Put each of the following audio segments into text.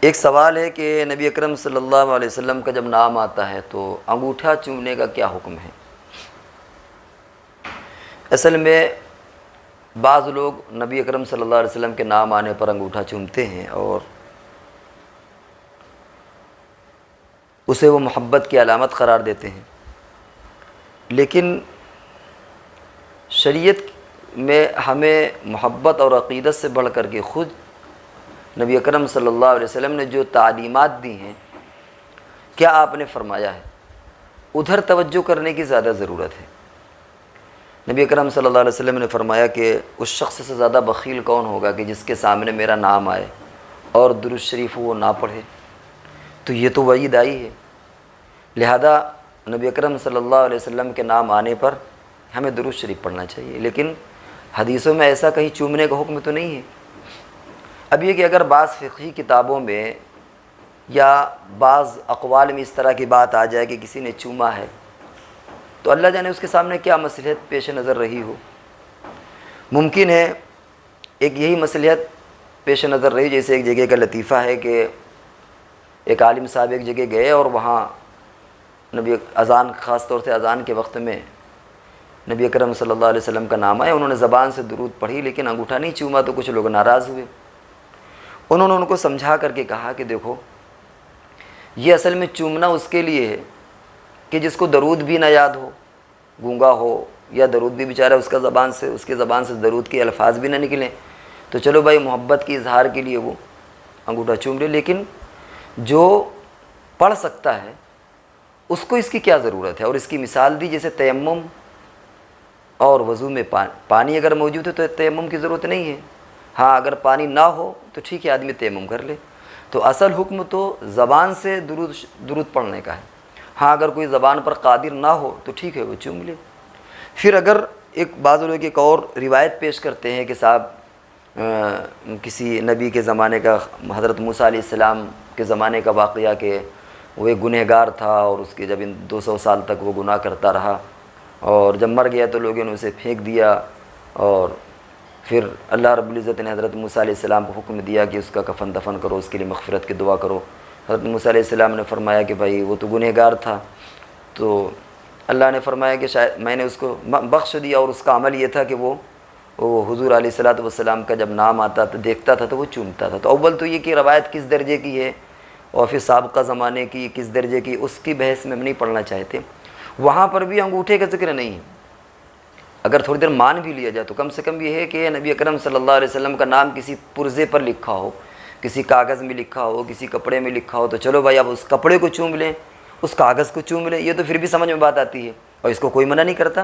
ایک سوال ہے کہ نبی اکرم صلی اللہ علیہ وسلم کا جب نام آتا ہے تو انگوٹھا چومنے کا کیا حکم ہے؟ اصل میں بعض لوگ نبی اکرم صلی اللہ علیہ وسلم کے نام آنے پر انگوٹھا چومتے ہیں اور اسے وہ محبت کی علامت قرار دیتے ہیں، لیکن شریعت میں ہمیں محبت اور عقیدت سے بڑھ کر کے خود نبی اکرم صلی اللہ علیہ وسلم نے جو تعلیمات دی ہیں، کیا آپ نے فرمایا ہے، ادھر توجہ کرنے کی زیادہ ضرورت ہے۔ نبی اکرم صلی اللہ علیہ وسلم نے فرمایا کہ اس شخص سے زیادہ بخیل کون ہوگا کہ جس کے سامنے میرا نام آئے اور درود شریف وہ نہ پڑھے، تو یہ تو وعید آئی ہے۔ لہذا نبی اکرم صلی اللہ علیہ وسلم کے نام آنے پر ہمیں درود شریف پڑھنا چاہیے، لیکن حدیثوں میں ایسا کہیں چومنے کا حکم تو نہیں ہے۔ اب یہ کہ اگر بعض فقہی کتابوں میں یا بعض اقوال میں اس طرح کی بات آ جائے کہ کسی نے چوما ہے، تو اللہ جانے اس کے سامنے کیا مصلحت پیش نظر رہی ہو۔ ممکن ہے ایک یہی مصلحت پیش نظر رہی، جیسے ایک جگہ کا لطیفہ ہے کہ ایک عالم صاحب ایک جگہ گئے اور وہاں نبی اذان، خاص طور سے اذان کے وقت میں نبی اکرم صلی اللہ علیہ وسلم کا نام آیا، انہوں نے زبان سے درود پڑھی لیکن انگوٹھا نہیں چوما، تو کچھ لوگ ناراض ہوئے۔ انہوں نے ان کو سمجھا کر کے کہا کہ دیکھو، یہ اصل میں چومنا اس کے لیے ہے کہ جس کو درود بھی نہ یاد ہو، گونگا ہو، یا درود بھی بیچارہ اس کے زبان سے درود کے الفاظ بھی نہ نکلیں، تو چلو بھائی محبت کی اظہار کے لیے وہ انگوٹھا چوم لے، لیکن جو پڑھ سکتا ہے اس کو اس کی کیا ضرورت ہے۔ اور اس کی مثال دی جیسے تیمم اور وضو میں پانی اگر موجود ہے تو تیمم کی ضرورت نہیں ہے، ہاں اگر پانی نہ ہو تو ٹھیک ہے آدمی تیمم کر لے۔ تو اصل حکم تو زبان سے درود پڑھنے کا ہے، ہاں اگر کوئی زبان پر قادر نہ ہو تو ٹھیک ہے وہ چوم لے۔ پھر اگر بعض لوگ ایک اور روایت پیش کرتے ہیں کہ صاحب کسی نبی کے زمانے کا، حضرت موسیٰ علیہ السلام کے زمانے کا واقعہ کہ وہ ایک گنہگار تھا اور اس کے جب 200 سال تک وہ گناہ کرتا رہا اور جب مر گیا تو لوگوں نے اسے پھینک دیا، اور پھر اللہ رب العزت نے حضرت موسیٰ علیہ السلام کو حکم دیا کہ اس کا کفن دفن کرو، اس کے لیے مغفرت کی دعا کرو۔ حضرت موسیٰ علیہ السلام نے فرمایا کہ بھائی وہ تو گنہگار تھا، تو اللہ نے فرمایا کہ شاید میں نے اس کو بخش دیا، اور اس کا عمل یہ تھا کہ وہ حضور علیہ الصلوۃ والسلام کا جب نام آتا تو دیکھتا تھا تو وہ چومتا تھا۔ تو اول تو یہ کہ روایت کس درجے کی ہے اور پھر سابقہ زمانے کی کس درجے کی، اس کی بحث میں ہم نہیں پڑھنا چاہتے۔ وہاں پر بھی انگوٹھے کا ذکر نہیں ہے، اگر تھوڑی دیر مان بھی لیا جائے تو کم سے کم یہ ہے کہ نبی اکرم صلی اللہ علیہ وسلم کا نام کسی پرزے پر لکھا ہو، کسی کاغذ میں لکھا ہو، کسی کپڑے میں لکھا ہو، تو چلو بھائی اب اس کپڑے کو چوم لیں، اس کاغذ کو چوم لیں، یہ تو پھر بھی سمجھ میں بات آتی ہے اور اس کو کوئی منع نہیں کرتا۔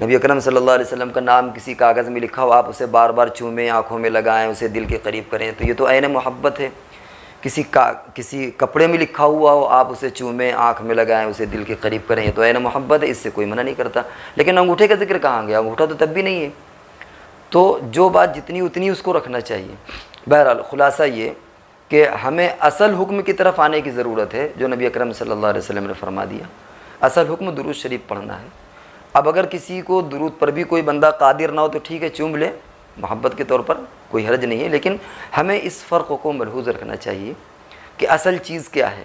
نبی اکرم صلی اللہ علیہ وسلم کا نام کسی کاغذ میں لکھا ہو، آپ اسے بار بار چومیں، آنکھوں میں لگائیں، اسے دل کے قریب کریں، تو یہ تو عین محبت ہے۔ کسی کپڑے میں لکھا ہوا ہو، آپ اسے چومیں، آنکھ میں لگائیں، اسے دل کے قریب کریں، یہ تو عین محبت ہے، اس سے کوئی منع نہیں کرتا۔ لیکن انگوٹھے کا ذکر کہاں گیا؟ انگوٹھا تو تب بھی نہیں ہے، تو جو بات جتنی اتنی اس کو رکھنا چاہیے۔ بہرحال خلاصہ یہ کہ ہمیں اصل حکم کی طرف آنے کی ضرورت ہے جو نبی اکرم صلی اللہ علیہ وسلم نے فرما دیا۔ اصل حکم درود شریف پڑھنا ہے۔ اب اگر کسی کو درود پر بھی کوئی بندہ قادر نہ ہو تو ٹھیک ہے چوم لے، محبت کے طور پر کوئی حرج نہیں ہے، لیکن ہمیں اس فرق کو ملحوظ رکھنا چاہیے کہ اصل چیز کیا ہے۔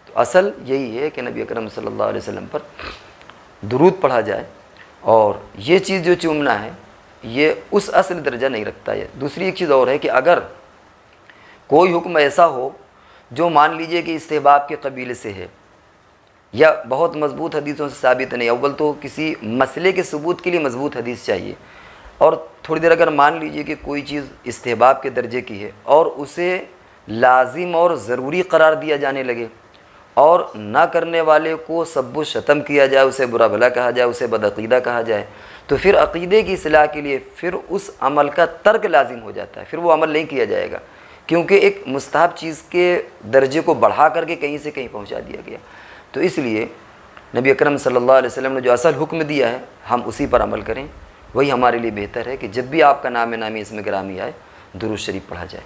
تو اصل یہی ہے کہ نبی اکرم صلی اللہ علیہ وسلم پر درود پڑھا جائے، اور یہ چیز جو چومنا ہے یہ اس اصل درجہ نہیں رکھتا ہے۔ دوسری ایک چیز اور ہے کہ اگر کوئی حکم ایسا ہو جو مان لیجئے کہ استحباب کے قبیلے سے ہے یا بہت مضبوط حدیثوں سے ثابت نہیں، اول تو کسی مسئلے کے ثبوت کے لیے مضبوط حدیث چاہیے، اور تھوڑی دیر اگر مان لیجئے کہ کوئی چیز استحباب کے درجے کی ہے اور اسے لازم اور ضروری قرار دیا جانے لگے، اور نہ کرنے والے کو سب و شتم کیا جائے، اسے برا بھلا کہا جائے، اسے بدعقیدہ کہا جائے، تو پھر عقیدے کی اصلاح کے لیے پھر اس عمل کا ترک لازم ہو جاتا ہے، پھر وہ عمل نہیں کیا جائے گا، کیونکہ ایک مستحب چیز کے درجے کو بڑھا کر کے کہیں سے کہیں پہنچا دیا گیا۔ تو اس لیے نبی اکرم صلی اللہ علیہ وسلم نے جو اصل حکم دیا ہے ہم اسی پر عمل کریں، وہی ہمارے لیے بہتر ہے کہ جب بھی آپ کا نام نامی اسم گرامی آئے درود شریف پڑھا جائے۔